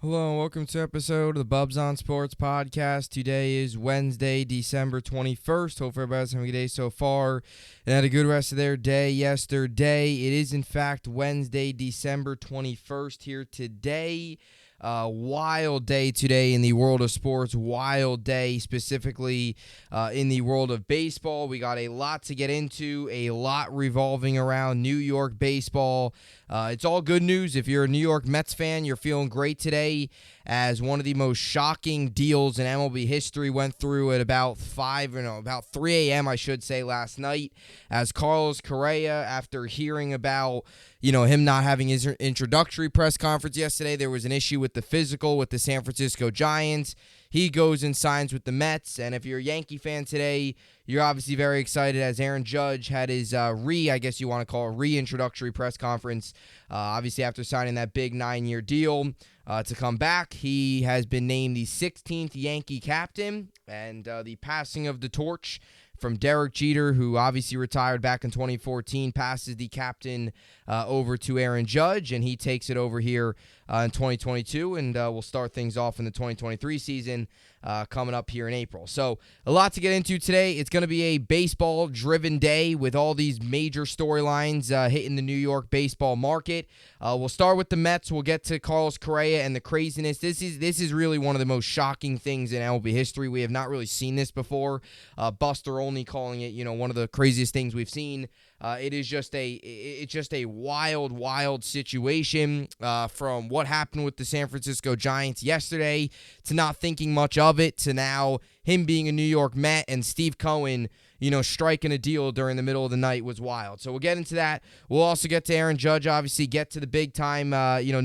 Hello and welcome to episode of the Bubbs on Sports podcast. Today is Wednesday, December 21st. Hope everybody's having a good day so far and had a good rest of their day yesterday. It is in fact Wednesday, December 21st here today. Wild day today in the world of sports. Wild day specifically in the world of baseball. We got a lot to get into, a lot revolving around New York baseball. It's all good news. If you're a New York Mets fan, you're feeling great today as one of the most shocking deals in MLB history went through at about 3 a.m. I should say last night as Carlos Correa, after hearing about him not having his introductory press conference yesterday, there was an issue with the physical with the San Francisco Giants. He goes and signs with the Mets, and if you're a Yankee fan today, you're obviously very excited as Aaron Judge had his reintroductory press conference, obviously after signing that big 9-year deal to come back. He has been named the 16th Yankee captain, and the passing of the torch from Derek Jeter, who obviously retired back in 2014, passes the captain over to Aaron Judge, and he takes it over here in 2022, and we'll start things off in the 2023 season coming up here in April. So a lot to get into today. It's going to be a baseball-driven day with all these major storylines hitting the New York baseball market. We'll start with the Mets. We'll get to Carlos Correa and the craziness. This is really one of the most shocking things in MLB history. We have not really seen this before. Buster Olney calling it, one of the craziest things we've seen. It's just a wild situation from what happened with the San Francisco Giants yesterday to not thinking much of it to now him being a New York Met and Steve Cohen, striking a deal during the middle of the night was wild. So we'll get into that. We'll also get to Aaron Judge, obviously get to the big time,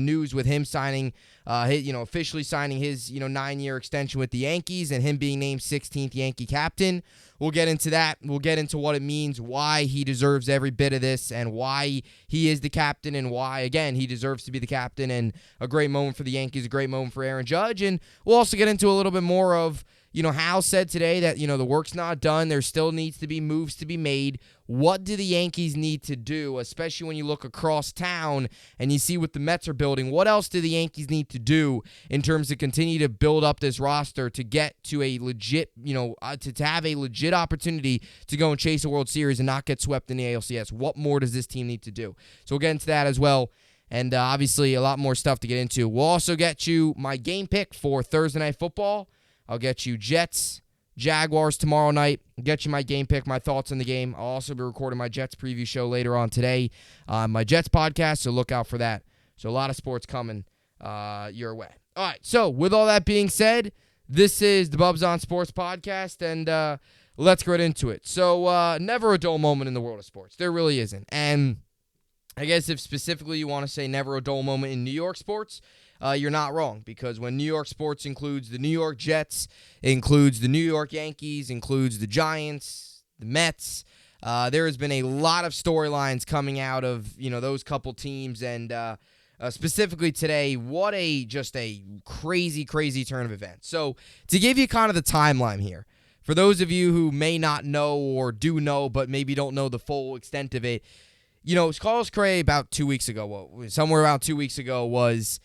news with him signing, officially signing his, 9-year extension with the Yankees and him being named 16th Yankee captain. We'll get into that. We'll get into what it means, why he deserves every bit of this, and why he is the captain, and why, again, he deserves to be the captain. And a great moment for the Yankees, a great moment for Aaron Judge. And we'll also get into a little bit more of, Hal said today that, the work's not done. There still needs to be moves to be made. What do the Yankees need to do, especially when you look across town and you see what the Mets are building? What else do the Yankees need to do in terms of continue to build up this roster to get to a legit, to have a legit opportunity to go and chase a World Series and not get swept in the ALCS? What more does this team need to do? So we'll get into that as well. And obviously a lot more stuff to get into. We'll also get you my game pick for Thursday Night Football. I'll get you Jets, Jaguars tomorrow night. I'll get you my game pick, my thoughts on the game. I'll also be recording my Jets preview show later on today on my Jets podcast, so look out for that. So a lot of sports coming your way. All right, so with all that being said, this is the Bubbs on Sports podcast, and let's get into it. So never a dull moment in the world of sports. There really isn't. And I guess if specifically you want to say never a dull moment in New York sports, you're not wrong, because when New York sports includes the New York Jets, includes the New York Yankees, includes the Giants, the Mets, there has been a lot of storylines coming out of those couple teams, and specifically today, what a crazy turn of events. So to give you kind of the timeline here, for those of you who may not know or do know but maybe don't know the full extent of it, Carlos Correa about 2 weeks ago, somewhere around 2 weeks ago, was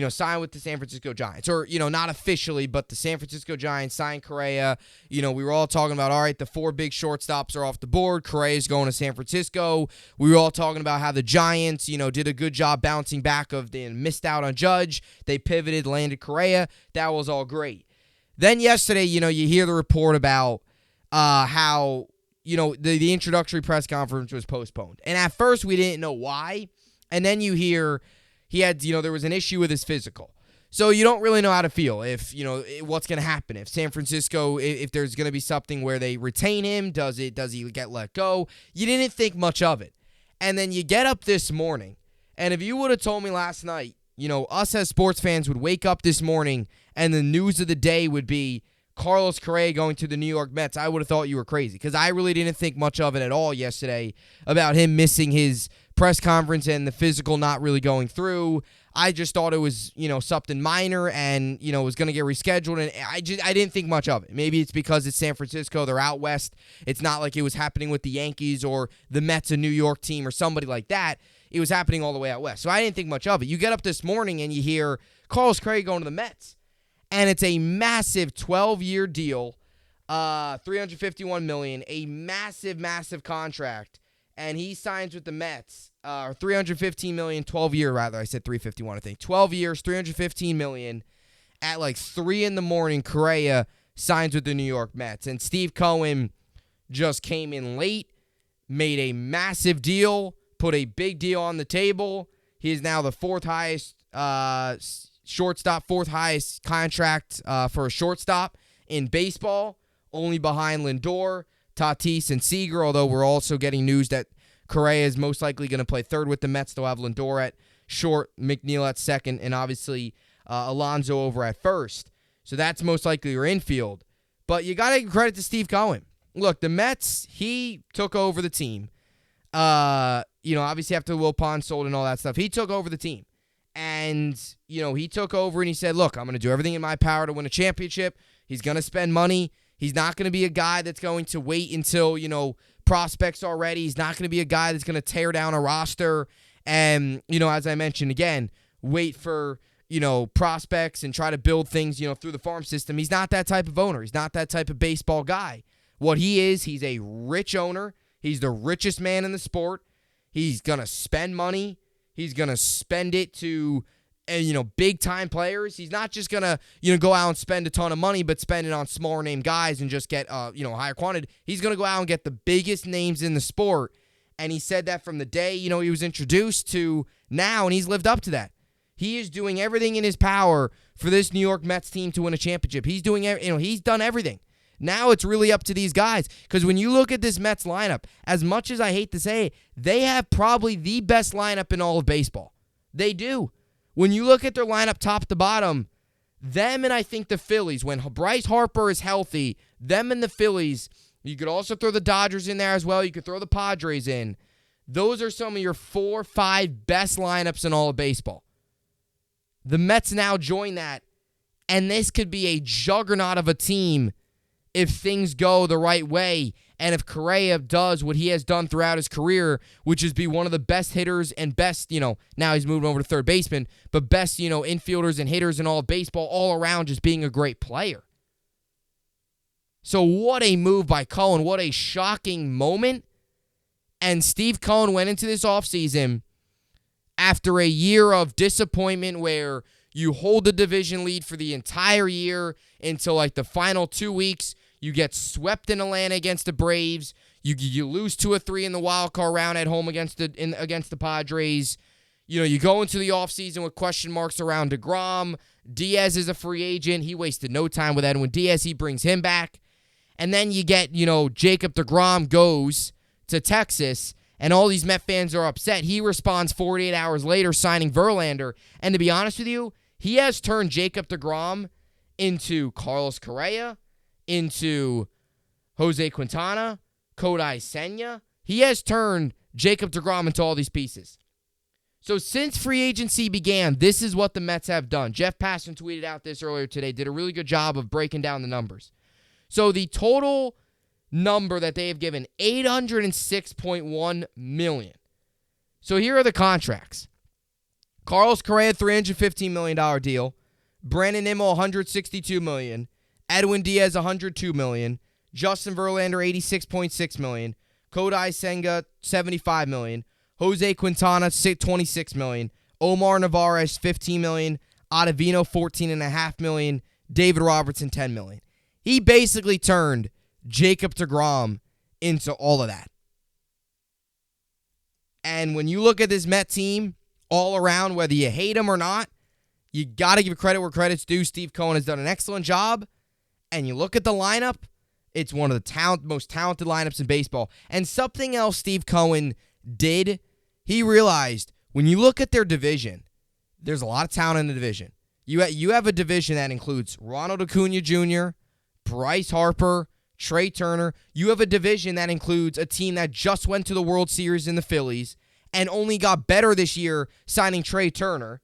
signed with the San Francisco Giants. Or, not officially, but the San Francisco Giants signed Correa. We were all talking about, all right, the 4 big shortstops are off the board. Correa's going to San Francisco. We were all talking about how the Giants, did a good job bouncing back they missed out on Judge. They pivoted, landed Correa. That was all great. Then yesterday, you hear the report about how, the introductory press conference was postponed. And at first, we didn't know why. And then you hear he had, there was an issue with his physical. So you don't really know how to feel if, what's going to happen. If San Francisco, if there's going to be something where they retain him, does he get let go? You didn't think much of it. And then you get up this morning, and if you would have told me last night, us as sports fans would wake up this morning and the news of the day would be Carlos Correa going to the New York Mets, I would have thought you were crazy, because I really didn't think much of it at all yesterday about him missing his press conference and the physical not really going through. I just thought it was, something minor and, was going to get rescheduled. And I didn't think much of it. Maybe it's because it's San Francisco. They're out west. It's not like it was happening with the Yankees or the Mets, a New York team or somebody like that. it was happening all the way out west. So I didn't think much of it. You get up this morning and you hear Carlos Correa going to the Mets. And it's a massive 12-year deal, $351 million, a massive, massive contract. And he signs with the Mets, $315 million, 12-year rather. I said 351, I think. 12 years, $315 million. At like 3 in the morning, Correa signs with the New York Mets. And Steve Cohen just came in late, made a massive deal, put a big deal on the table. He is now the fourth highest shortstop, fourth highest contract for a shortstop in baseball, only behind Lindor, Tatis, and Seager, although we're also getting news that Correa is most likely going to play third with the Mets. They'll have Lindor at short, McNeil at second, and obviously Alonso over at first. So that's most likely your infield. But you got to give credit to Steve Look, the Mets, he took over the team. Obviously after Will Pond sold and all that stuff, he took over the team. And, he took over and he said, look, I'm going to do everything in my power to win a championship. He's going to spend money. He's not going to be a guy that's going to wait until, prospects are ready. He's not going to be a guy that's going to tear down a roster and, as I mentioned again, wait for, prospects and try to build things, through the farm system. He's not that type of owner. He's not that type of baseball guy. What he is, he's a rich owner. He's the richest man in the sport. He's going to spend money. He's going to spend it to, big-time players. He's not just going to, go out and spend a ton of money, but spend it on smaller-name guys and just get, higher quantity. He's going to go out and get the biggest names in the sport. And he said that from the day, he was introduced to now, and he's lived up to that. He is doing everything in his power for this New York Mets team to win a championship. He's doing, he's done everything. Now it's really up to these guys. Because when you look at this Mets lineup, as much as I hate to say it, they have probably the best lineup in all of baseball. They do. When you look at their lineup top to bottom, them and I think the Phillies, when Bryce Harper is healthy, them and the Phillies, you could also throw the Dodgers in there as well. You could throw the Padres in. Those are some of your 4 or 5 best lineups in all of baseball. The Mets now join that, and this could be a juggernaut of a team if things go the right way, and if Correa does what he has done throughout his career, which is be one of the best hitters and best, now he's moving over to third baseman, but best, infielders and hitters in all of baseball, all around just being a great player. So what a move by Cohen. What a shocking moment. And Steve Cohen went into this offseason after a year of disappointment where you hold the division lead for the entire year until like the final 2 weeks. You get swept in Atlanta against the Braves. You lose 2 or 3 in the wild card round at home against the Padres. You go into the offseason with question marks around DeGrom. Diaz is a free agent. He wasted no time with Edwin Diaz. He brings him back. And then you get, Jacob DeGrom goes to Texas, and all these Met fans are upset. He responds 48 hours later signing Verlander. And to be honest with you, he has turned Jacob DeGrom into Carlos Correa, into Jose Quintana, Kodai Senga. He has turned Jacob DeGrom into all these pieces. So since free agency began, this is what the Mets have done. Jeff Passan tweeted out this earlier today, did a really good job of breaking down the numbers. So the total number that they have given, $806.1 million. So here are the contracts. Carlos Correa, $315 million deal. Brandon Nimmo, $162 million. Edwin Diaz, $102 million. Justin Verlander, $86.6 million. Kodai Senga, $75 million. Jose Quintana, $26 million. Omar Narvaez, $15 million. Ottavino, $14.5 million. David Robertson, $10 million. He basically turned Jacob DeGrom into all of that. And when you look at this Met team all around, whether you hate him or not, you got to give credit where credit's due. Steve Cohen has done an excellent job. And you look at the lineup, it's one of the most talented lineups in baseball. And something else Steve Cohen did, he realized when you look at their division, there's a lot of talent in the division. You have a division that includes Ronald Acuna Jr., Bryce Harper, Trey Turner. You have a division that includes a team that just went to the World Series in the Phillies and only got better this year signing Trey Turner.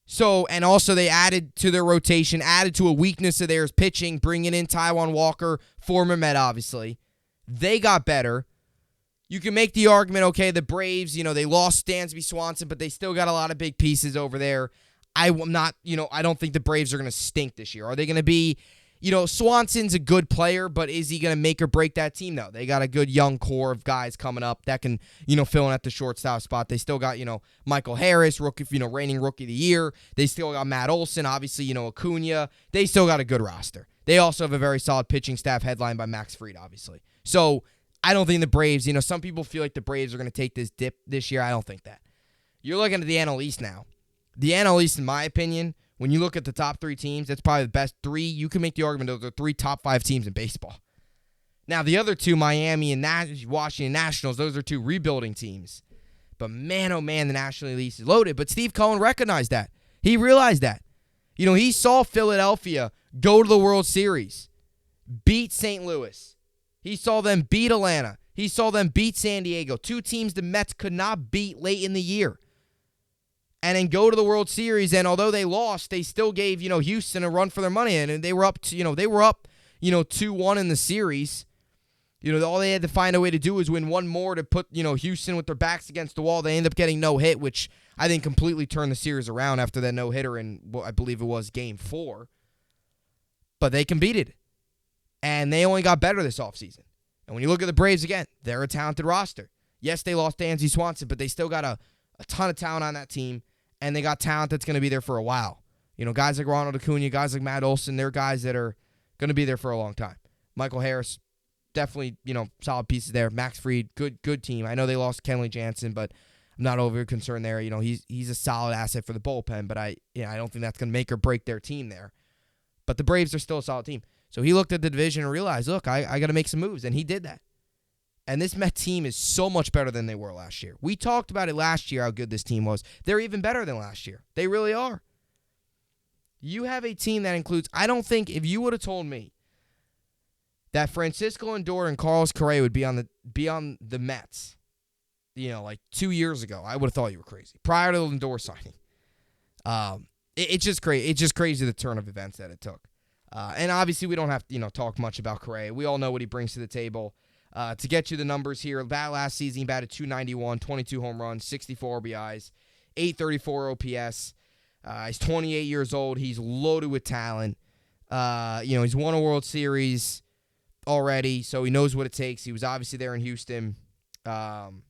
So, and also they added to their rotation, added to a weakness of theirs, pitching, bringing in Taijuan Walker, former Met, obviously. They got better. You can make the argument, okay, the Braves, they lost Dansby Swanson, but they still got a lot of big pieces over there. I don't think the Braves are going to stink this year. Are they going to be, Swanson's a good player, but is he going to make or break that team? No. They got a good young core of guys coming up that can, fill in at the shortstop spot. They still got, Michael Harris, rookie, reigning rookie of the year. They still got Matt Olson, obviously, Acuna. They still got a good roster. They also have a very solid pitching staff headlined by Max Fried, obviously. So I don't think the Braves, some people feel like the Braves are going to take this dip this year. I don't think that. You're looking at the NL East now. The NL East, in my opinion, when you look at the top 3 teams, that's probably the best 3. You can make the argument those are 3 top 5 teams in baseball. Now, the other 2, Miami and Washington Nationals, those are 2 rebuilding teams. But man, oh man, the National League is loaded. But Steve Cohen recognized that. He realized that. He saw Philadelphia go to the World Series, beat St. Louis. He saw them beat Atlanta. He saw them beat San Diego. 2 teams the Mets could not beat late in the year. And then go to the World Series, and although they lost, they still gave, Houston a run for their money, and they were up, 2-1 in the series. All they had to find a way to do was win one more to put, Houston with their backs against the wall. They ended up getting no hit, which I think completely turned the series around after that no-hitter in, I believe it was Game 4. But they competed, and they only got better this offseason. And when you look at the Braves again, they're a talented roster. Yes, they lost Dansby Swanson, but they still got a ton of talent on that team. And they got talent that's going to be there for a while. Guys like Ronald Acuna, guys like Matt Olson, they're guys that are going to be there for a long time. Michael Harris, definitely, solid pieces there. Max Fried, good team. I know they lost Kenley Jansen, but I'm not over concerned there. He's a solid asset for the bullpen, but I don't think that's going to make or break their team there. But the Braves are still a solid team. So he looked at the division and realized, look, I got to make some moves, and he did that. And this Met team is so much better than they were last year. We talked about it last year, how good this team was. They're even better than last year. They really are. You have a team that includes, I don't think, if you would have told me that Francisco Lindor and Carlos Correa would be on the Mets, 2 years ago, I would have thought you were crazy. Prior to the Lindor signing. It's just crazy. It's just crazy the turn of events that it took. And obviously we don't have to, talk much about Correa. We all know what he brings to the table. To get you the numbers here, last season he batted .291, 22 home runs, 64 RBIs, 834 OPS. He's 28 years old. He's loaded with talent. He's won a World Series already, so he knows what it takes. He was obviously there in Houston. And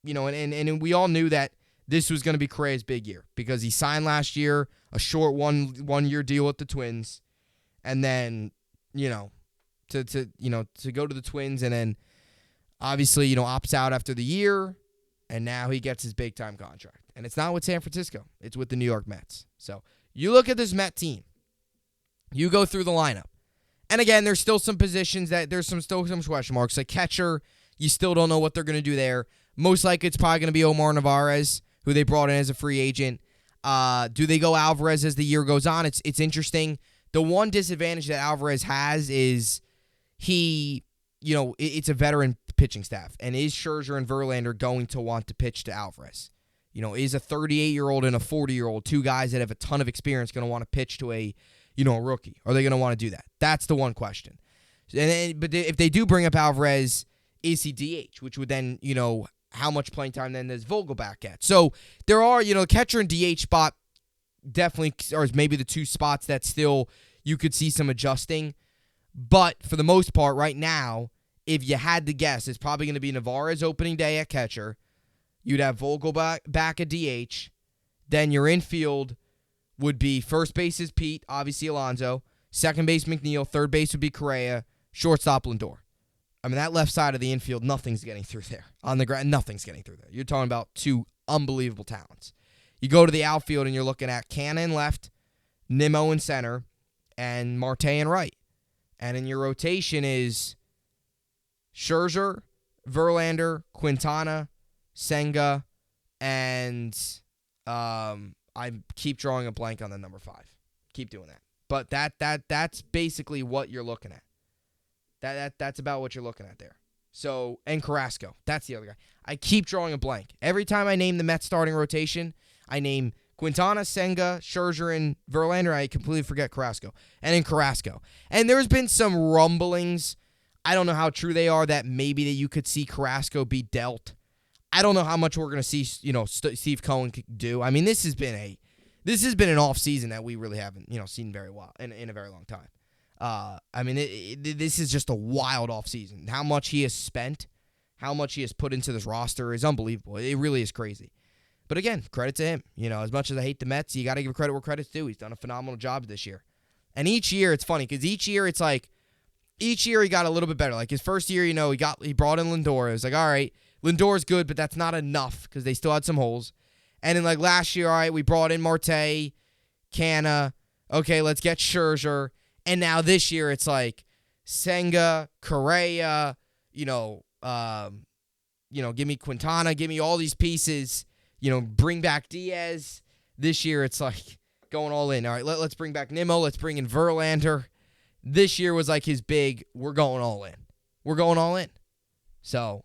we all knew that this was going to be Correa's big year because he signed last year a short one-year deal with the Twins, and then to go to the Twins and then obviously, opts out after the year, and now he gets his big-time contract. And it's not with San Francisco. It's with the New York Mets. So you look at this Met team. You go through the lineup. And again, there's still some positions that there's still some question marks. Like catcher, you still don't know what they're going to do there. Most likely it's probably going to be Omar Narvaez, who they brought in as a free agent. Do they go Alvarez as the year goes on? It's interesting. The one disadvantage that Alvarez has is it's a veteran pitching staff. And is Scherzer and Verlander going to want to pitch to Alvarez? Is a 38-year-old and a 40-year-old, 2 guys that have a ton of experience, going to want to pitch to a rookie? Are they going to want to do that? That's the one question. But if they do bring up Alvarez, is he DH? Which would then, how much playing time then does Vogelback get? So there are, catcher and DH spot definitely, or maybe the 2 spots that still you could see some adjusting. But for the most part, right now, if you had to guess, it's probably going to be Narvaez opening day at catcher. You'd have Vogelback back at DH. Then your infield would be first base is Pete, obviously Alonso. Second base, McNeil. Third base would be Correa. Shortstop, Lindor. I mean, that left side of the infield, nothing's getting through there. On the ground, nothing's getting through there. You're talking about 2 unbelievable talents. You go to the outfield and you're looking at Canna in left, Nimmo in center, and Marte in right. And in your rotation is Scherzer, Verlander, Quintana, Senga, and I keep drawing a blank on the number 5. Keep doing that. But that's basically what you're looking at. That's about what you're looking at there. So, and Carrasco. That's the other guy. I keep drawing a blank. Every time I name the Mets starting rotation, I name Quintana, Senga, Scherzer, and Verlander. I completely forget Carrasco. And then Carrasco. And there's been some rumblings I don't know how true they are that maybe that you could see Carrasco be dealt. I don't know how much we're going to see, Steve Cohen do. I mean, this has been an off season that we really haven't, seen very well in a very long time. I mean, this is just a wild off season. How much he has spent, how much he has put into this roster is unbelievable. It really is crazy. But again, credit to him. As much as I hate the Mets, you got to give credit where credit's due. He's done a phenomenal job this year. And each year, it's funny because each year he got a little bit better. Like his first year, he brought in Lindor. It was like, all right, Lindor's good, but that's not enough because they still had some holes. And then like last year, all right, we brought in Marte, Canna. Okay, let's get Scherzer. And now this year, it's like Senga, Correa, give me Quintana, give me all these pieces. Bring back Diaz. This year, it's like going all in. All right, let's bring back Nimmo. Let's bring in Verlander. This year was like his big, we're going all in. We're going all in. So,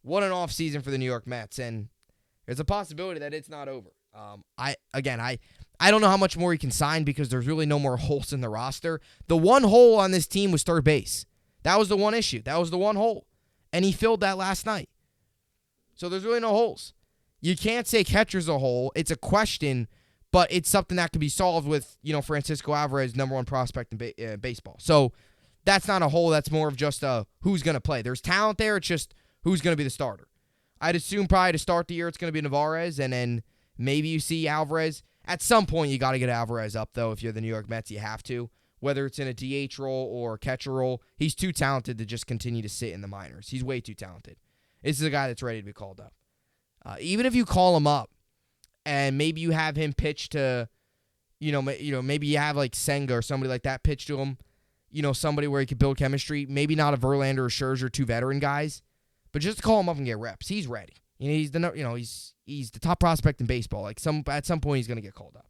what an offseason for the New York Mets. And there's a possibility that it's not over. I don't know how much more he can sign because there's really no more holes in the roster. The one hole on this team was third base. That was the one issue. That was the one hole. And he filled that last night. So there's really no holes. You can't say catcher's a hole. It's a question, but it's something that can be solved with, Francisco Alvarez, number one prospect in baseball. So that's not a hole. That's more of just who's going to play. There's talent there. It's just who's going to be the starter. I'd assume probably to start the year it's going to be Narvaez, and then maybe you see Alvarez. At some point, you got to get Alvarez up, though. If you're the New York Mets, you have to. Whether it's in a DH role or catcher role, he's too talented to just continue to sit in the minors. He's way too talented. This is a guy that's ready to be called up. Even if you call him up and maybe you have him pitch to, maybe you have like Senga or somebody like that pitch to him, somebody where he could build chemistry. Maybe not a Verlander or Scherzer, two veteran guys, but just call him up and get reps. He's ready. He's the top prospect in baseball. Like at some point he's going to get called up.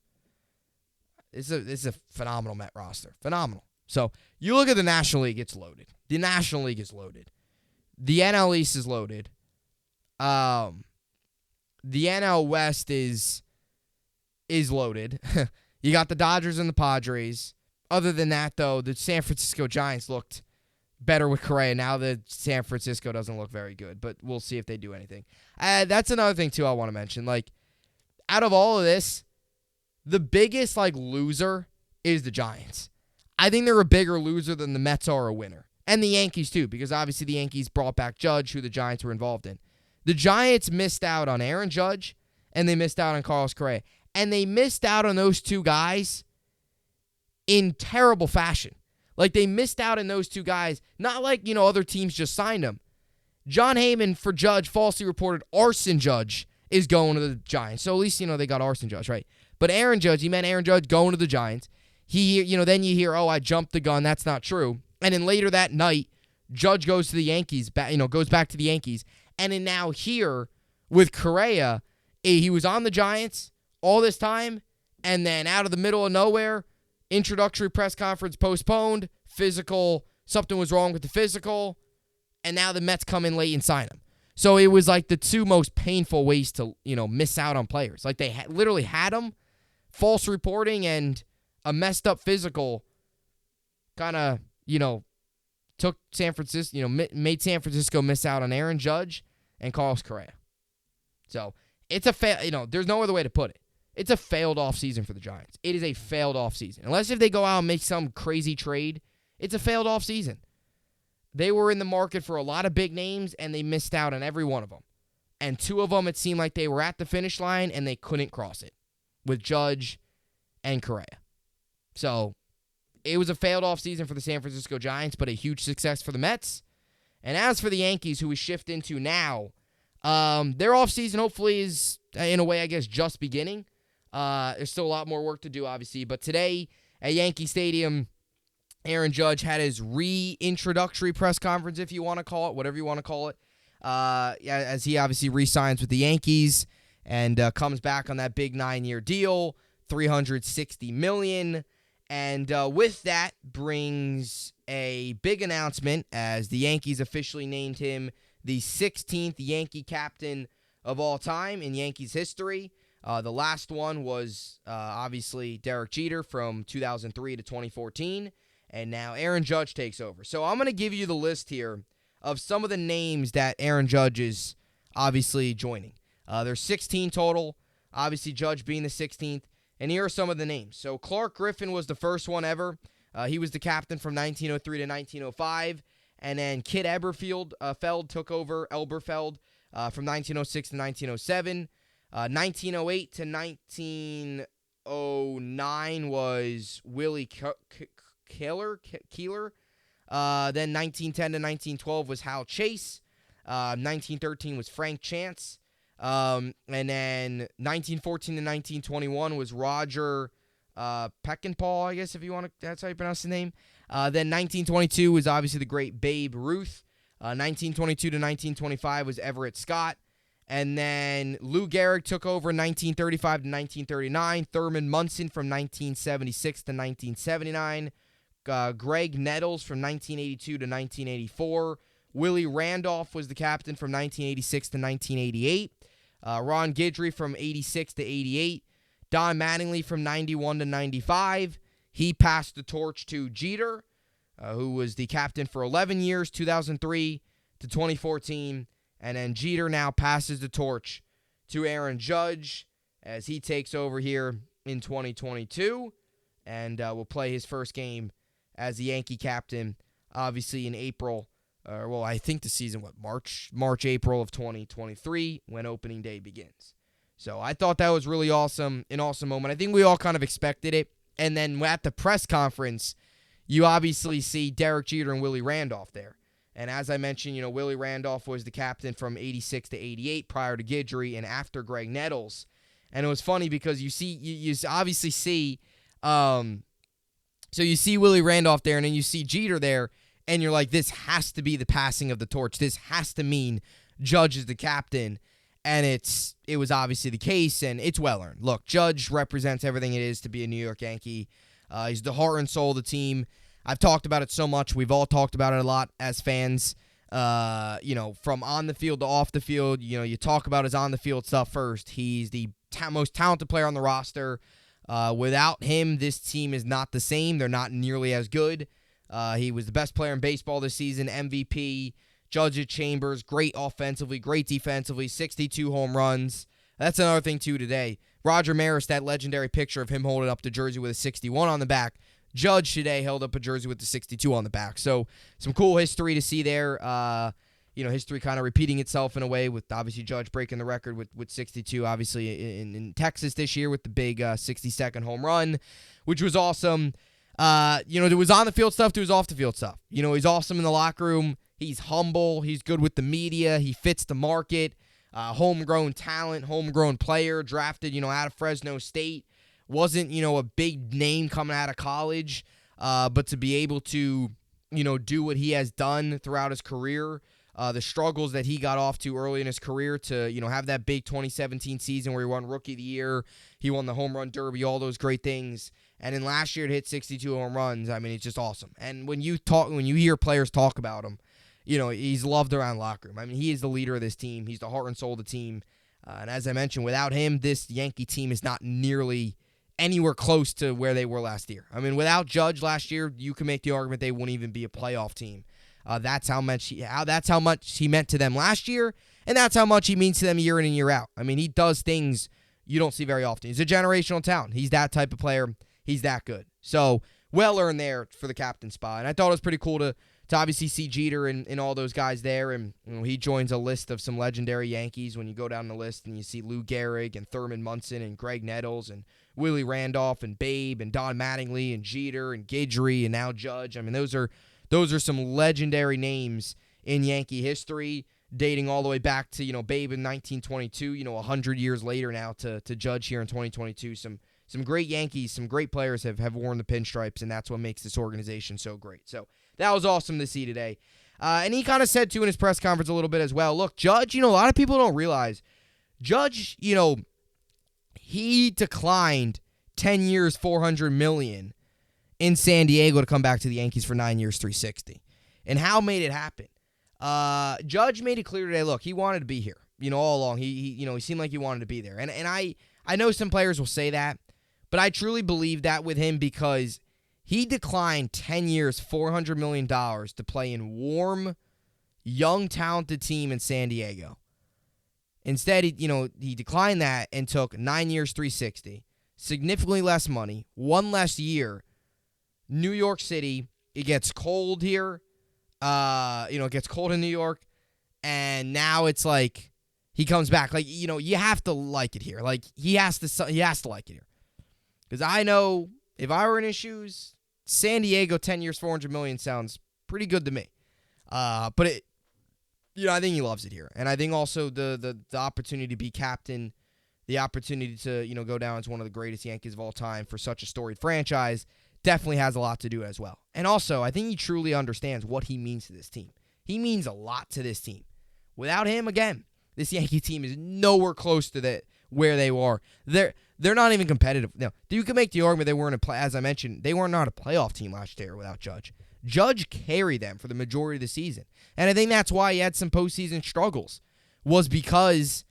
This is a phenomenal Met roster. Phenomenal. So you look at the National League, it's loaded. The National League is loaded. The NL East is loaded. The NL West is loaded. You got the Dodgers and the Padres. Other than that, though, the San Francisco Giants looked better with Correa. Now the San Francisco doesn't look very good, but we'll see if they do anything. That's another thing, too, I want to mention. Like, out of all of this, the biggest, loser is the Giants. I think they're a bigger loser than the Mets are a winner. And the Yankees, too, because obviously the Yankees brought back Judge, who the Giants were involved in. The Giants missed out on Aaron Judge, and they missed out on Carlos Correa. And they missed out on those two guys in terrible fashion. Like, they missed out on those two guys, not like, other teams just signed them. John Heyman, for Judge, falsely reported Arson Judge is going to the Giants. So at least, they got Arson Judge, right? But Aaron Judge, he meant Aaron Judge going to the Giants. Then you hear, I jumped the gun. That's not true. And then later that night, Judge goes to the Yankees, goes back to the Yankees. And then now here with Correa, he was on the Giants all this time, and then out of the middle of nowhere, introductory press conference postponed, physical, something was wrong with the physical, and now the Mets come in late and sign him. So it was like the two most painful ways to, miss out on players. Like they literally had them, false reporting and a messed up physical kind of, took San Francisco, made San Francisco miss out on Aaron Judge and Carlos Correa. So it's a there's no other way to put it. It's a failed offseason for the Giants. It is a failed offseason. Unless if they go out and make some crazy trade, it's a failed offseason. They were in the market for a lot of big names, and they missed out on every one of them. And two of them, it seemed like they were at the finish line, and they couldn't cross it with Judge and Correa. So it was a failed offseason for the San Francisco Giants, but a huge success for the Mets. And as for the Yankees, who we shift into now, their offseason hopefully is, in a way, I guess, just beginning. There's still a lot more work to do, obviously. But today at Yankee Stadium, Aaron Judge had his reintroductory press conference, if you want to call it, whatever you want to call it, as he obviously re-signs with the Yankees and comes back on that big 9-year deal, $360 million. And with that brings a big announcement as the Yankees officially named him the 16th Yankee captain of all time in Yankees history. The last one was obviously Derek Jeter from 2003 to 2014. and now Aaron Judge takes over. So I'm going to give you the list here of some of the names that Aaron Judge is obviously joining. There's 16 total, obviously Judge being the 16th, and here are some of the names. So Clark Griffin was the first one ever. He was the captain from 1903 to 1905, and then Kid Feld took over Elberfeld from 1906 to 1907. 1908 to 1909 was Willie Keeler. Then 1910 to 1912 was Hal Chase. 1913 was Frank Chance. And then 1914 to 1921 was Roger Peckinpah, I guess, if you want to, that's how you pronounce the name. Then 1922 was obviously the great Babe Ruth. 1922 to 1925 was Everett Scott. And then Lou Gehrig took over 1935 to 1939. Thurman Munson from 1976 to 1979. Greg Nettles from 1982 to 1984. Willie Randolph was the captain from 1986 to 1988. Ron Guidry from 86 to 88. Don Mattingly from 91 to 95. He passed the torch to Jeter, who was the captain for 11 years, 2003 to 2014. And then Jeter now passes the torch to Aaron Judge as he takes over here in 2022 and will play his first game as the Yankee captain, obviously in April. I think the season, March, April of 2023 when opening day begins. So I thought that was really awesome, an awesome moment. I think we all kind of expected it. And then at the press conference, you obviously see Derek Jeter and Willie Randolph there. And as I mentioned, Willie Randolph was the captain from 86 to 88 prior to Guidry and after Greg Nettles. And it was funny because you obviously see, so you see Willie Randolph there and then you see Jeter there and you're like, this has to be the passing of the torch. This has to mean Judge is the captain. And it was obviously the case and it's well earned. Look, Judge represents everything it is to be a New York Yankee. He's the heart and soul of the team. I've talked about it so much. We've all talked about it a lot as fans, from on the field to off the field. You talk about his on-the-field stuff first. He's the most talented player on the roster. Without him, this team is not the same. They're not nearly as good. He was the best player in baseball this season, MVP, Judge at Chambers, great offensively, great defensively, 62 home runs. That's another thing, too, today. Roger Maris, that legendary picture of him holding up the jersey with a 61 on the back. Judge today held up a jersey with the 62 on the back. So some cool history to see there. History kind of repeating itself in a way with obviously Judge breaking the record with 62, obviously in Texas this year with the big 60-second home run, which was awesome. There was on-the-field stuff, there was off-the-field stuff. He's awesome in the locker room. He's humble. He's good with the media. He fits the market. Homegrown talent, homegrown player, drafted, out of Fresno State. Wasn't, a big name coming out of college, but to be able to, do what he has done throughout his career, the struggles that he got off to early in his career to, have that big 2017 season where he won Rookie of the Year, he won the Home Run Derby, all those great things, and then last year to hit 62 home runs, I mean, it's just awesome. And when you hear players talk about him, he's loved around the locker room. I mean, he is the leader of this team. He's the heart and soul of the team. And as I mentioned, without him, this Yankee team is not nearly anywhere close to where they were last year. I mean, without Judge last year, you can make the argument they wouldn't even be a playoff team. That's how much he meant to them last year, and that's how much he means to them year in and year out. I mean, he does things you don't see very often. He's a generational talent. He's that type of player. He's that good. So, well earned there for the captain spot. And I thought it was pretty cool to obviously see Jeter and all those guys there. And he joins a list of some legendary Yankees when you go down the list and you see Lou Gehrig and Thurman Munson and Greg Nettles and Willie Randolph and Babe and Don Mattingly and Jeter and Guidry and now Judge. I mean, those are some legendary names in Yankee history, dating all the way back to, Babe in 1922, 100 years later now to Judge here in 2022. Some great Yankees, some great players have worn the pinstripes, and that's what makes this organization so great. So that was awesome to see today. And he kind of said, too, in his press conference a little bit as well, look, Judge, a lot of people don't realize, Judge, he declined 10 years, $400 million in San Diego to come back to the Yankees for 9 years, $360. And how made it happen? Judge made it clear today, look, he wanted to be here, all along. He seemed like he wanted to be there. And I know some players will say that, but I truly believe that with him because He declined 10 years, $400 million to play in warm, young, talented team in San Diego. Instead, he declined that and took 9 years, 360, significantly less money, one less year. New York City, it gets cold here. It gets cold in New York, and now it's like he comes back. Like, you have to like it here. Like, he has to like it here. Because I know if I were in his shoes, San Diego, 10 years, $400 million sounds pretty good to me. But I think he loves it here. And I think also the opportunity to be captain, the opportunity to, go down as one of the greatest Yankees of all time for such a storied franchise definitely has a lot to do as well. And also, I think he truly understands what he means to this team. He means a lot to this team. Without him, again, this Yankee team is nowhere close to where they are. They're not even competitive. Now, you can make the argument they weren't as I mentioned, they were not a playoff team last year without Judge. Judge carried them for the majority of the season. And I think that's why he had some postseason struggles, was because,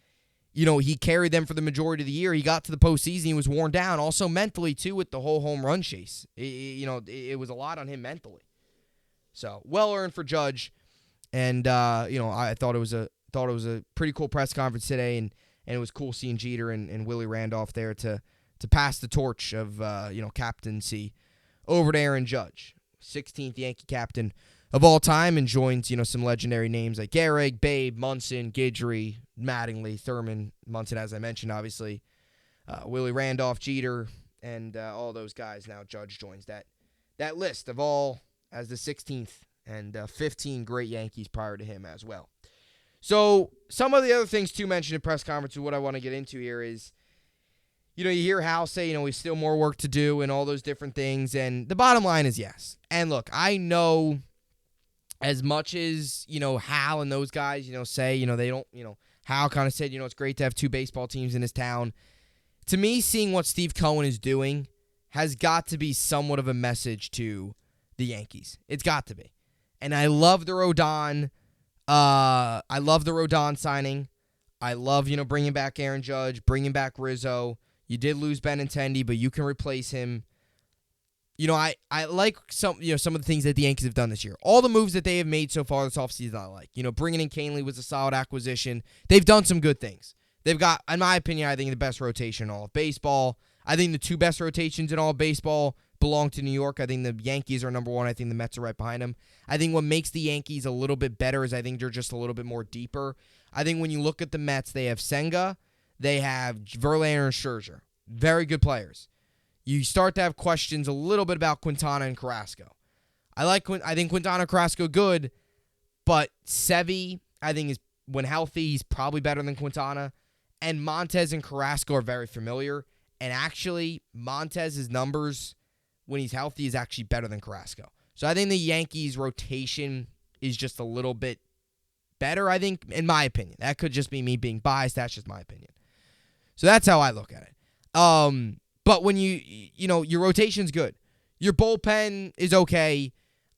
he carried them for the majority of the year. He got to the postseason, he was worn down. Also mentally, too, with the whole home run chase. It was a lot on him mentally. So, well earned for Judge. And, I thought it was a pretty cool press conference today, and it was cool seeing Jeter and Willie Randolph there to pass the torch of, captaincy over to Aaron Judge, 16th Yankee captain of all time, and joins, some legendary names like Gehrig, Babe, Munson, Guidry, Mattingly, Thurman, Munson, as I mentioned, obviously, Willie Randolph, Jeter, and all those guys. Now Judge joins that list of all as the 16th, and 15 great Yankees prior to him as well. So some of the other things to mention in press conference, what I want to get into here is, you hear Hal say, we still more work to do and all those different things. And the bottom line is yes. And look, I know as much as, Hal and those guys, say, they don't, Hal kind of said, it's great to have two baseball teams in his town. To me, seeing what Steve Cohen is doing has got to be somewhat of a message to the Yankees. It's got to be. And I love the Rodon. I love the Rodon signing. I love, bringing back Aaron Judge, bringing back Rizzo. You did lose Benintendi, but you can replace him. I like some of the things that the Yankees have done this year. All the moves that they have made so far this offseason, I like. Bringing in Canely was a solid acquisition. They've done some good things. They've got, in my opinion, I think the best rotation in all of baseball. I think the two best rotations in all of baseball belong to New York. I think the Yankees are number one. I think the Mets are right behind them. I think what makes the Yankees a little bit better is I think they're just a little bit more deeper. I think when you look at the Mets, they have Senga, they have Verlander and Scherzer. Very good players. You start to have questions a little bit about Quintana and Carrasco. I think Quintana and Carrasco good, but Sevy, I think, is when healthy, he's probably better than Quintana. And Montez and Carrasco are very familiar. And actually, Montez's numbers when he's healthy is actually better than Carrasco. So I think the Yankees' rotation is just a little bit better, I think, in my opinion. That could just be me being biased. That's just my opinion. So that's how I look at it. But when your rotation's good. Your bullpen is okay.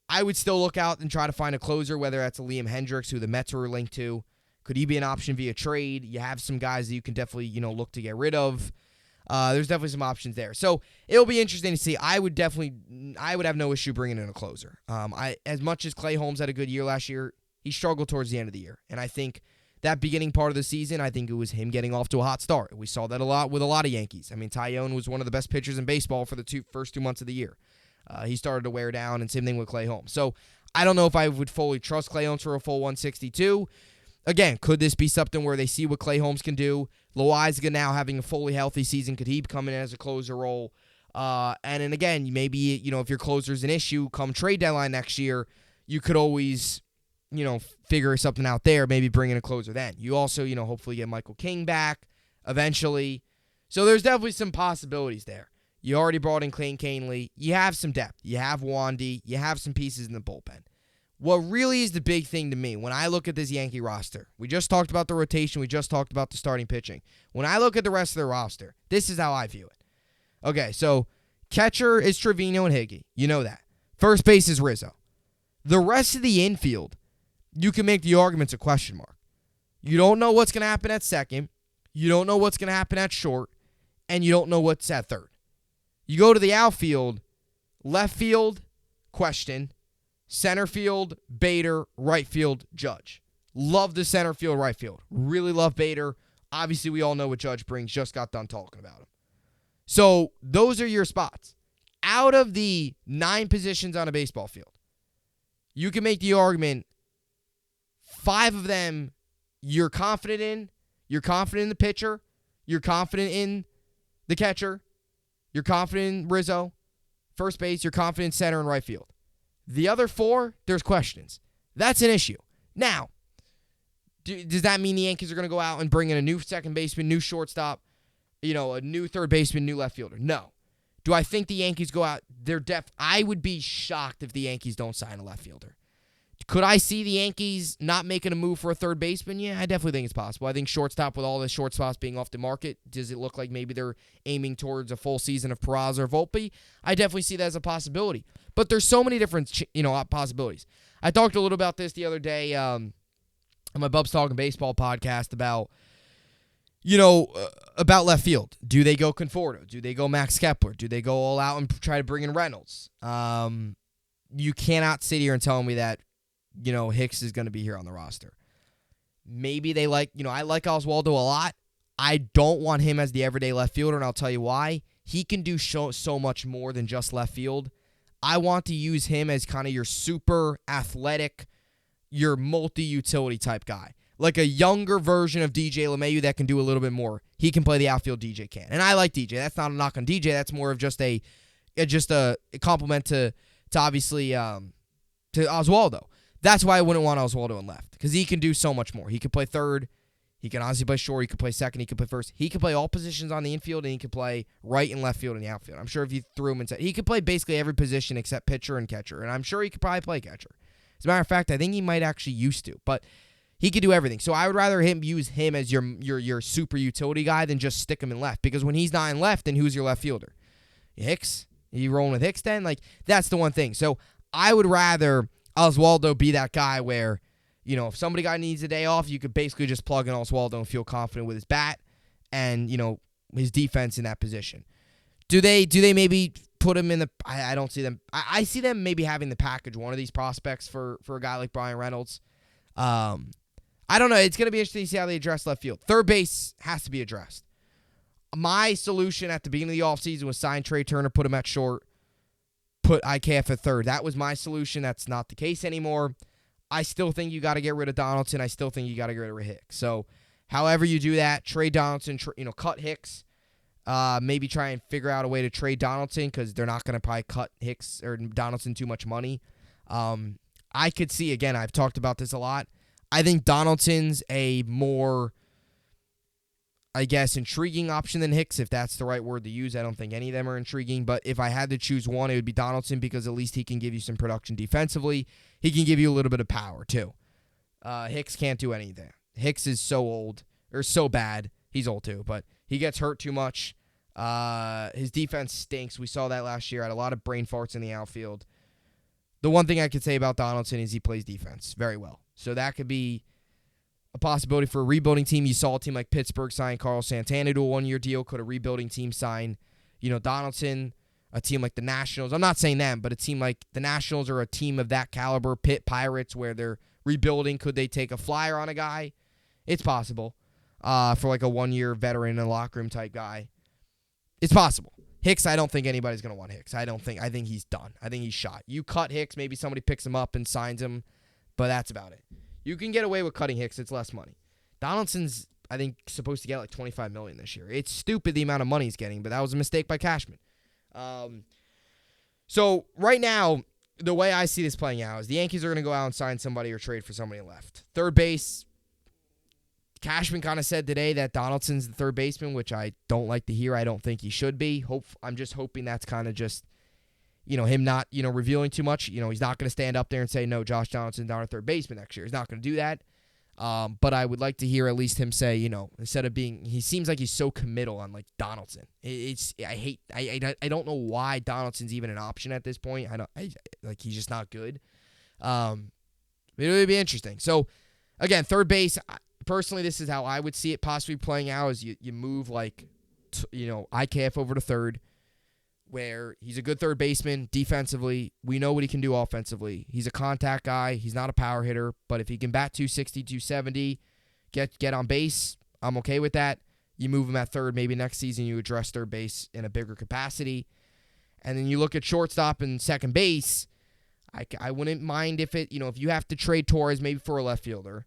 I would still look out and try to find a closer, whether that's a Liam Hendricks, who the Mets are linked to. Could he be an option via trade? You have some guys that you can definitely, look to get rid of. There's definitely some options there. So it'll be interesting to see. I would have no issue bringing in a closer. As much as Clay Holmes had a good year last year, he struggled towards the end of the year. And I think that beginning part of the season, I think it was him getting off to a hot start. We saw that a lot with a lot of Yankees. I mean, Tyone was one of the best pitchers in baseball for the first 2 months of the year. He started to wear down, and same thing with Clay Holmes. So I don't know if I would fully trust Clay Holmes for a full 162. Again, could this be something where they see what Clay Holmes can do? Loaiza now having a fully healthy season, could he come in as a closer role? And then again, maybe, if your closer's an issue come trade deadline next year, you could always, figure something out there, maybe bring in a closer then. You also, hopefully get Michael King back eventually. So there's definitely some possibilities there. You already brought in Clayton Canely. You have some depth. You have Wandy. You have some pieces in the bullpen. What really is the big thing to me when I look at this Yankee roster, we just talked about the rotation. We just talked about the starting pitching. When I look at the rest of the roster, this is how I view it. Okay, so catcher is Trevino and Higgy. You know that. First base is Rizzo. The rest of the infield, you can make the argument's a question mark. You don't know what's going to happen at second. You don't know what's going to happen at short. And you don't know what's at third. You go to the outfield, Left field, question. Center field, Bader. Right field, Judge. Love the center field, right field. Really love Bader. Obviously, we all know what Judge brings. Just got done talking about him. So those are your spots. Out of the 9 positions on a baseball field, you can make the argument 5 of them you're confident in. You're confident in the pitcher. You're confident in the catcher. You're confident in Rizzo. First base, you're confident in center and right field. The other 4, there's questions. That's an issue. Now, does that mean the Yankees are going to go out and bring in a new second baseman, new shortstop, a new third baseman, new left fielder? No. Do I think the Yankees go out? I would be shocked if the Yankees don't sign a left fielder. Could I see the Yankees not making a move for a third baseman? Yeah, I definitely think it's possible. I think shortstop, with all the short spots being off the market, does it look like maybe they're aiming towards a full season of Peraza or Volpe? I definitely see that as a possibility. But there's so many different possibilities. I talked a little about this the other day on my Bubbs Talking Baseball podcast about left field. Do they go Conforto? Do they go Max Kepler? Do they go all out and try to bring in Reynolds? You cannot sit here and tell me that Hicks is going to be here on the roster. Maybe they I like Oswaldo a lot. I don't want him as the everyday left fielder, and I'll tell you why. He can do so much more than just left field. I want to use him as kind of your super athletic, your multi-utility type guy. Like a younger version of DJ LeMahieu that can do a little bit more. He can play the outfield, DJ can. And I like DJ. That's not a knock on DJ. That's more of just a compliment to obviously to Oswaldo. That's why I wouldn't want Oswaldo in left, because he can do so much more. He can play third. He can honestly play short. He can play second. He can play first. He can play all positions on the infield, and he can play right and left field in the outfield. I'm sure if you threw him inside, he could play basically every position except pitcher and catcher, and I'm sure he could probably play catcher. As a matter of fact, I think he might actually used to, but he could do everything. So I would rather use him as your super utility guy than just stick him in left, because when he's not in left, then who's your left fielder? Hicks? Are you rolling with Hicks then? That's the one thing. So I would rather Oswaldo be that guy where, if somebody needs a day off, you could basically just plug in Oswaldo and feel confident with his bat and, his defense in that position. Do they maybe put him in the... I don't see them... I see them maybe having to package one of these prospects for a guy like Brian Reynolds. I don't know. It's going to be interesting to see how they address left field. Third base has to be addressed. My solution at the beginning of the offseason was sign Trey Turner, put him at short, put IKF at third. That was my solution. That's not the case anymore. I still think you got to get rid of Donaldson. I still think you got to get rid of Hicks. So, however you do that, trade Donaldson, cut Hicks. Maybe try and figure out a way to trade Donaldson, because they're not going to probably cut Hicks or Donaldson too much money. I could see, again, I've talked about this a lot. I think Donaldson's a more, intriguing option than Hicks, if that's the right word to use. I don't think any of them are intriguing, but if I had to choose one, it would be Donaldson, because at least he can give you some production defensively. He can give you a little bit of power, too. Hicks can't do anything. Hicks is so old, or so bad. He's old, too, but he gets hurt too much. His defense stinks. We saw that last year. Had a lot of brain farts in the outfield. The one thing I could say about Donaldson is he plays defense very well. So that could be a possibility for a rebuilding team. You saw a team like Pittsburgh sign Carlos Santana to a one-year deal. Could a rebuilding team sign, Donaldson? A team like the Nationals. I'm not saying them, but a team like the Nationals or a team of that caliber, Pirates, where they're rebuilding. Could they take a flyer on a guy? It's possible. For a one-year veteran in a locker room type guy. It's possible. Hicks, I don't think anybody's going to want Hicks. I think he's done. I think he's shot. You cut Hicks, maybe somebody picks him up and signs him, but that's about it. You can get away with cutting Hicks. It's less money. Donaldson's, I think, supposed to get $25 million this year. It's stupid the amount of money he's getting, but that was a mistake by Cashman. So right now, the way I see this playing out is the Yankees are going to go out and sign somebody or trade for somebody left. Third base, Cashman kind of said today that Donaldson's the third baseman, which I don't like to hear. I don't think he should be. I'm just hoping that's kind of just, him not, revealing too much. He's not going to stand up there and say, no, Josh Donaldson's not our third baseman next year. He's not going to do that. But I would like to hear at least him say, instead of being, he seems like he's so committal on Donaldson. I don't know why Donaldson's even an option at this point. He's just not good. It would be interesting. So again, third base, personally, this is how I would see it possibly playing out: is you move IKF over to third, where he's a good third baseman defensively. We know what he can do offensively. He's a contact guy. He's not a power hitter. But if he can bat 260, 270, get on base, I'm okay with that. You move him at third. Maybe next season you address third base in a bigger capacity. And then you look at shortstop and second base. I wouldn't mind if if you have to trade Torres maybe for a left fielder.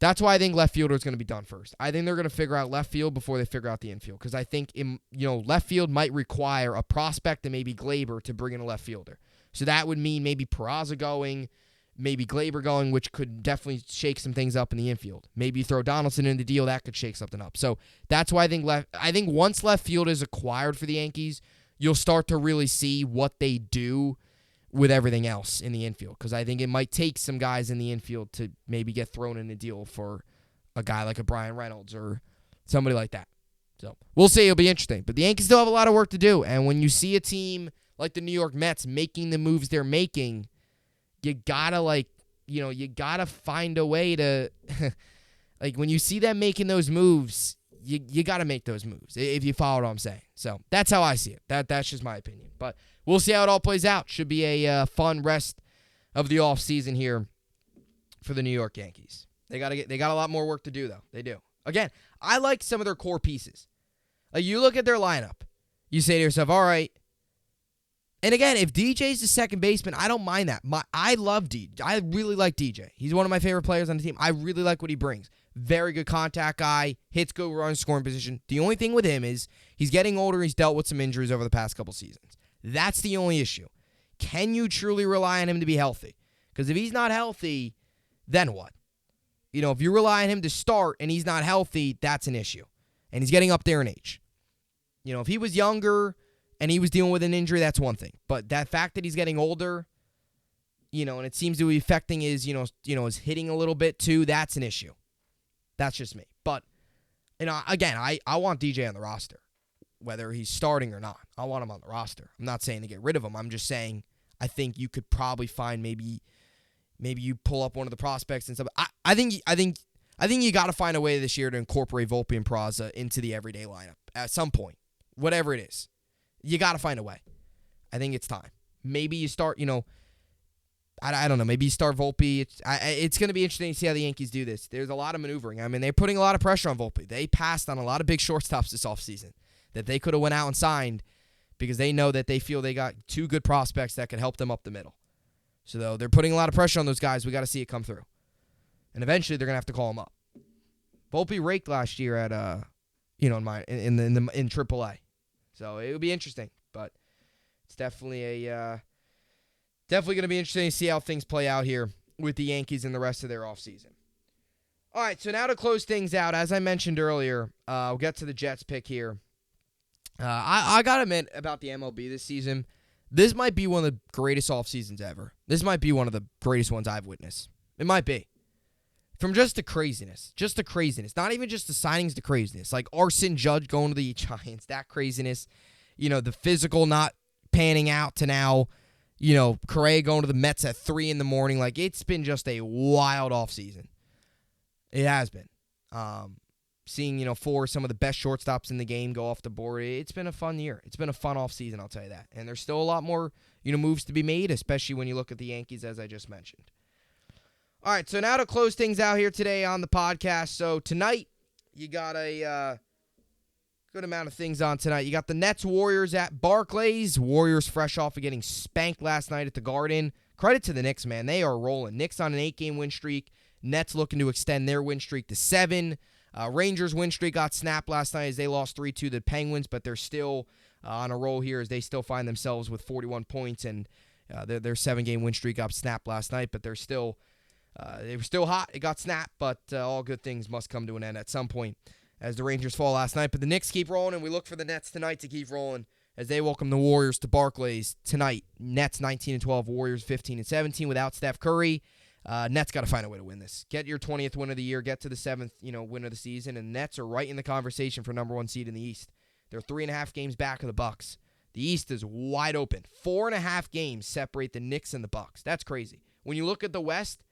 That's why I think left fielder is going to be done first. I think they're going to figure out left field before they figure out the infield, because I think left field might require a prospect and maybe Glaber to bring in a left fielder. So that would mean maybe Peraza going, maybe Glaber going, which could definitely shake some things up in the infield. Maybe you throw Donaldson in the deal, that could shake something up. So that's why I think once left field is acquired for the Yankees, you'll start to really see what they do with everything else in the infield, because I think it might take some guys in the infield to maybe get thrown in a deal for a guy like a Brian Reynolds or somebody like that. So we'll see. It'll be interesting. But the Yankees still have a lot of work to do, and when you see a team like the New York Mets making the moves they're making, you gotta you gotta find a way to when you see them making those moves, you gotta make those moves, if you follow what I'm saying. So that's how I see it. That's just my opinion. But we'll see how it all plays out. Should be a fun rest of the offseason here for the New York Yankees. They got a lot more work to do, though. They do. Again, I like some of their core pieces. Like, you look at their lineup, you say to yourself, all right. And again, if DJ's the second baseman, I don't mind that. I love DJ. I really like DJ. He's one of my favorite players on the team. I really like what he brings. Very good contact guy, hits good, run, scoring position. The only thing with him is he's getting older. He's dealt with some injuries over the past couple seasons. That's the only issue. Can you truly rely on him to be healthy? Because if he's not healthy, then what? If you rely on him to start and he's not healthy, that's an issue. And he's getting up there in age. If he was younger and he was dealing with an injury, that's one thing. But that fact that he's getting older, and it seems to be affecting his, his hitting a little bit too, that's an issue. That's just me. But, again, I want DJ on the roster, whether he's starting or not. I want him on the roster. I'm not saying to get rid of him. I'm just saying I think you could probably find maybe you pull up one of the prospects and stuff. I think you got to find a way this year to incorporate Volpe and Peraza into the everyday lineup at some point, whatever it is. You got to find a way. I think it's time. Maybe you start, I don't know. Maybe you start Volpe. It's going to be interesting to see how the Yankees do this. There's a lot of maneuvering. I mean, they're putting a lot of pressure on Volpe. They passed on a lot of big shortstops this offseason that they could have went out and signed because they know that they feel they got two good prospects that could help them up the middle. So, though, they're putting a lot of pressure on those guys. We got to see it come through. And eventually, they're going to have to call them up. Volpe raked last year at, in AAA. So, it would be interesting. But it's definitely definitely going to be interesting to see how things play out here with the Yankees and the rest of their offseason. All right, so now to close things out, as I mentioned earlier, we'll get to the Jets pick here. I got to admit about the MLB this season, this might be one of the greatest off seasons ever. This might be one of the greatest ones I've witnessed. It might be. From just the craziness. Not even just the signings, the craziness. Like Arson Judge going to the Giants, that craziness. The physical not panning out to now, Correa going to the Mets at 3 a.m. Like, it's been just a wild offseason. It has been. Seeing, some of the best shortstops in the game go off the board. It's been a fun year. It's been a fun offseason, I'll tell you that. And there's still a lot more, moves to be made, especially when you look at the Yankees, as I just mentioned. All right, so now to close things out here today on the podcast. So tonight, you got a good amount of things on tonight. You got the Nets-Warriors at Barclays. Warriors fresh off of getting spanked last night at the Garden. Credit to the Knicks, man. They are rolling. Knicks on an 8-game win streak. Nets looking to extend their win streak to 7. Rangers win streak got snapped last night as they lost 3-2 to the Penguins, but they're still on a roll here as they still find themselves with 41 points, and their 7-game win streak got snapped last night, but they were still hot. It got snapped, but all good things must come to an end at some point as the Rangers fall last night. But the Knicks keep rolling, and we look for the Nets tonight to keep rolling as they welcome the Warriors to Barclays tonight. Nets 19-12, Warriors 15-17 without Steph Curry. Nets got to find a way to win this. Get your 20th win of the year. Get to the 7th, win of the season. And Nets are right in the conversation for number 1 seed in the East. They're 3.5 games back of the Bucks. The East is wide open. 4.5 games separate the Knicks and the Bucks. That's crazy. When you look at the West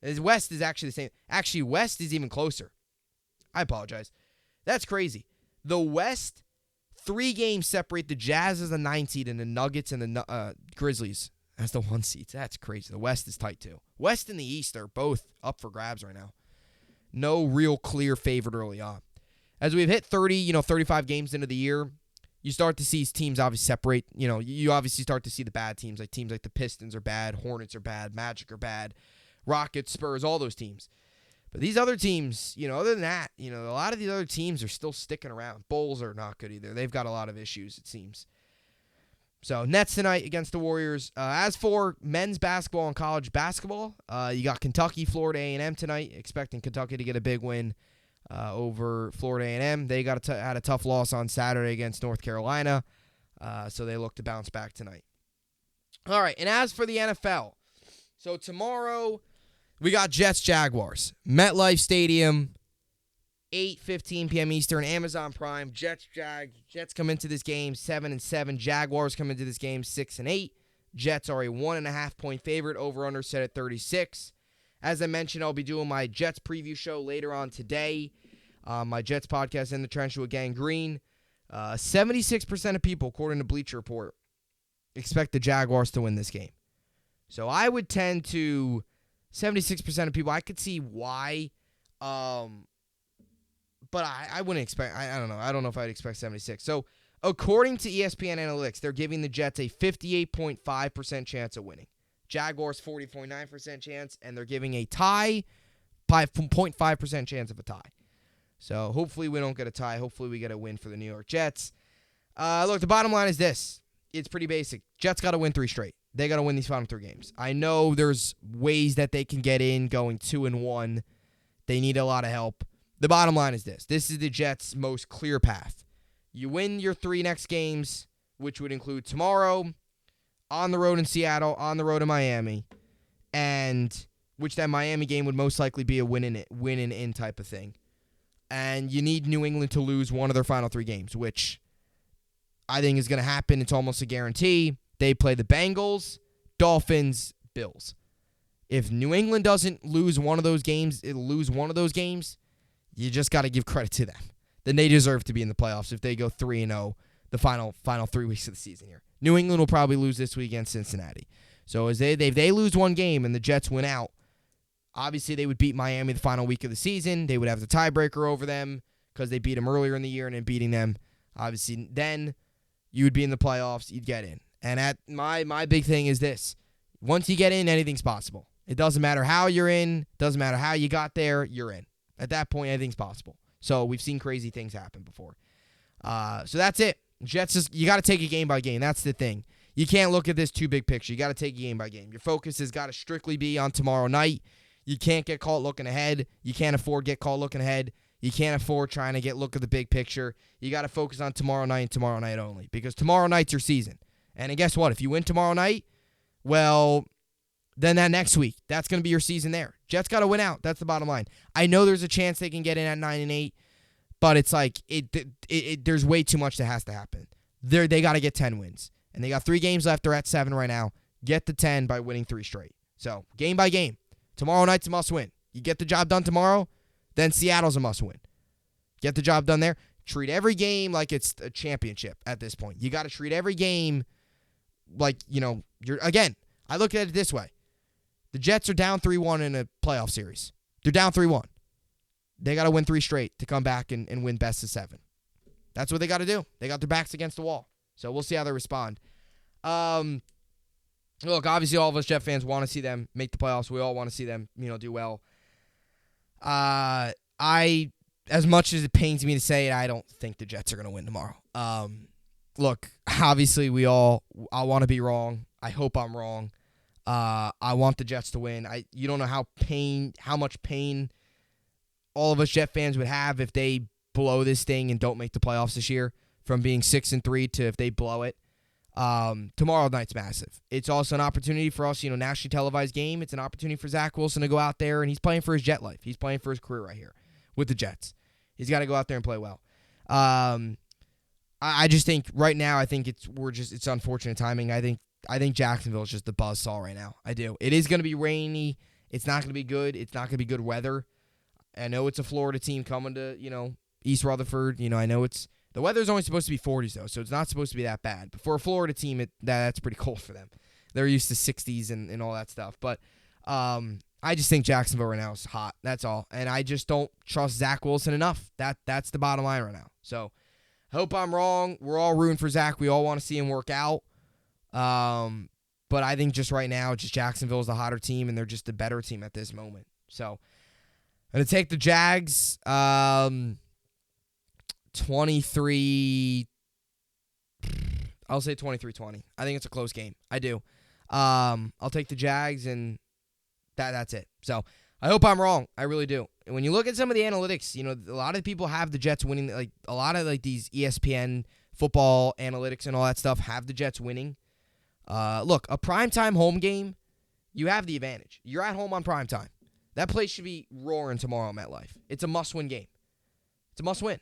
is actually the same. Actually, West is even closer. I apologize. That's crazy. The West, 3 games separate the Jazz as the 9 seed and the Nuggets and the Grizzlies as the 1 seed. That's crazy. The West is tight, too. West and the East are both up for grabs right now. No real clear favorite early on. As we've hit 35 games into the year, you start to see teams obviously separate. You obviously start to see the bad teams. Like teams like the Pistons are bad, Hornets are bad, Magic are bad, Rockets, Spurs, all those teams. But these other teams, other than that, a lot of these other teams are still sticking around. Bulls are not good either. They've got a lot of issues, it seems. So, Nets tonight against the Warriors. As for men's basketball and college basketball, you got Kentucky, Florida A&M tonight. Expecting Kentucky to get a big win over Florida A&M. They had a tough loss on Saturday against North Carolina, so they look to bounce back tonight. All right, and as for the NFL, so tomorrow we got Jets-Jaguars. MetLife Stadium, 8:15 p.m. Eastern, Amazon Prime. Jets come into this game 7-7. Jaguars come into this game 6-8. Jets are a 1.5-point favorite. Over/under set at 36. As I mentioned, I'll be doing my Jets preview show later on today. My Jets podcast, In the Trench with Gang Green. 76% of people, according to Bleacher Report, expect the Jaguars to win this game. So I would tend to 76% of people. I could see why. But I wouldn't expect, I don't know. I don't know if I'd expect 76. So, according to ESPN Analytics, they're giving the Jets a 58.5% chance of winning. Jaguars, 40.9% chance, and they're giving a tie, 0.5% chance of a tie. So, hopefully we don't get a tie. Hopefully we get a win for the New York Jets. Look, the bottom line is this. It's pretty basic. Jets got to win 3 straight. They got to win these final 3 games. I know there's ways that they can get in going 2-1. They need a lot of help. The bottom line is this. This is the Jets' most clear path. You win your 3 next games, which would include tomorrow, on the road in Seattle, on the road in Miami, and which that Miami game would most likely be a win and in type of thing. And you need New England to lose one of their final 3 games, which I think is going to happen. It's almost a guarantee. They play the Bengals, Dolphins, Bills. If New England doesn't lose one of those games, you just got to give credit to them. Then they deserve to be in the playoffs if they go 3-0 the final 3 weeks of the season here. New England will probably lose this week against Cincinnati. So if they lose one game and the Jets win out, obviously they would beat Miami the final week of the season. They would have the tiebreaker over them because they beat them earlier in the year, and then beating them, obviously, then you would be in the playoffs. You'd get in. And my big thing is this. Once you get in, anything's possible. It doesn't matter how you're in. Doesn't matter how you got there. You're in. At that point, anything's possible. So we've seen crazy things happen before. So that's it. Jets, you got to take it game by game. That's the thing. You can't look at this too big picture. You got to take it game by game. Your focus has got to strictly be on tomorrow night. You can't get caught looking ahead. You can't afford to get caught looking look at the big picture. You got to focus on tomorrow night and tomorrow night only, because tomorrow night's your season. And guess what? If you win tomorrow night, well, then that next week, that's going to be your season there. Jets got to win out. That's the bottom line. I know there's a chance they can get in at 9-8, but it's like there's way too much that has to happen. They got to get 10 wins. And they got 3 games left. They're at 7 right now. Get to 10 by winning 3 straight. So, game by game. Tomorrow night's a must-win. You get the job done tomorrow, then Seattle's a must-win. Get the job done there. Treat every game like it's a championship at this point. You got to treat every game like, again, I look at it this way. The Jets are down 3-1 in a playoff series. They're down 3-1. They got to win 3 straight to come back and win best of 7. That's what they got to do. They got their backs against the wall. So we'll see how they respond. Look, obviously all of us Jet fans want to see them make the playoffs. We all want to see them, do well. As much as it pains me to say it, I don't think the Jets are going to win tomorrow. Look, obviously I want to be wrong. I hope I'm wrong. I want the Jets to win. You don't know how much pain all of us Jet fans would have if they blow this thing and don't make the playoffs this year, from being 6-3 to if they blow it. Tomorrow night's massive. It's also an opportunity for us, nationally televised game. It's an opportunity for Zach Wilson to go out there, and he's playing for his Jet life. He's playing for his career right here with the Jets. He's got to go out there and play well. I just think right now, it's unfortunate timing. I think Jacksonville is just the buzzsaw right now. I do. It is going to be rainy. It's not going to be good. It's not going to be good weather. I know it's a Florida team coming to, East Rutherford. I know it's The weather's only supposed to be 40s, though, so it's not supposed to be that bad. But for a Florida team, that's pretty cold for them. They're used to 60s and all that stuff. But I just think Jacksonville right now is hot. That's all. And I just don't trust Zach Wilson enough. That's the bottom line right now. So I hope I'm wrong. We're all rooting for Zach. We all want to see him work out. But I think just right now, just Jacksonville is the hotter team, and they're just the better team at this moment. So I'm going to take the Jags 23. I'll say 23-20. I think it's a close game. I do. I'll take the Jags, and that's it. So I hope I'm wrong. I really do. And when you look at some of the analytics, a lot of people have the Jets winning. Like a lot of these ESPN football analytics and all that stuff have the Jets winning. Look, a primetime home game, you have the advantage. You're at home on primetime. That place should be roaring tomorrow at MetLife. It's a must-win game. It's a must-win.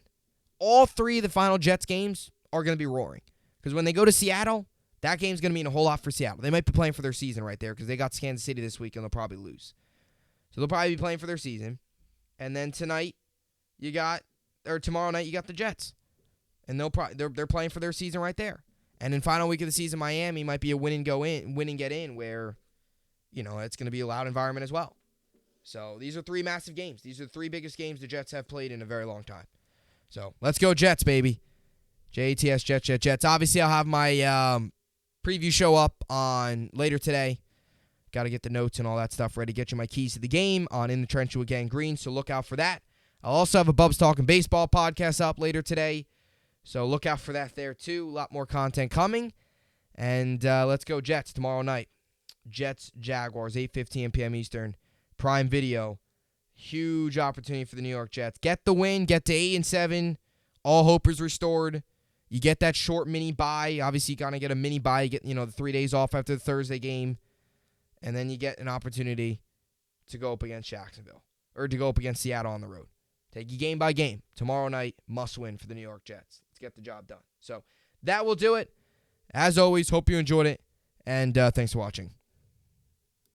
All three of the final Jets games are going to be roaring. Because when they go to Seattle, that game's going to mean a whole lot for Seattle. They might be playing for their season right there because they got Kansas City this week and they'll probably lose. So they'll probably be playing for their season. And then tomorrow night, you got the Jets. And they're playing for their season right there. And in final week of the season, Miami might be a win and get in where, it's going to be a loud environment as well. So these are three massive games. These are the three biggest games the Jets have played in a very long time. So let's go Jets, baby. Jets, Jets. Obviously, I'll have my preview show up on later today. Got to get the notes and all that stuff ready. Get you my keys to the game on In the Trench with Gang Green, so look out for that. I'll also have a Bubbs Talking Baseball podcast up later today, so look out for that there too. A lot more content coming. And let's go Jets tomorrow night. Jets, Jaguars, 8:15 p.m. Eastern. Prime Video. Huge opportunity for the New York Jets. Get the win. Get to 8-7. All hope is restored. You get that short mini bye. Obviously, you kind of get a mini bye. You get, the 3 days off after the Thursday game. And then you get an opportunity to go up against Jacksonville. Or to go up against Seattle on the road. Take you game by game. Tomorrow night, must win for the New York Jets. Let's get the job done. So, that will do it. As always, hope you enjoyed it. And thanks for watching.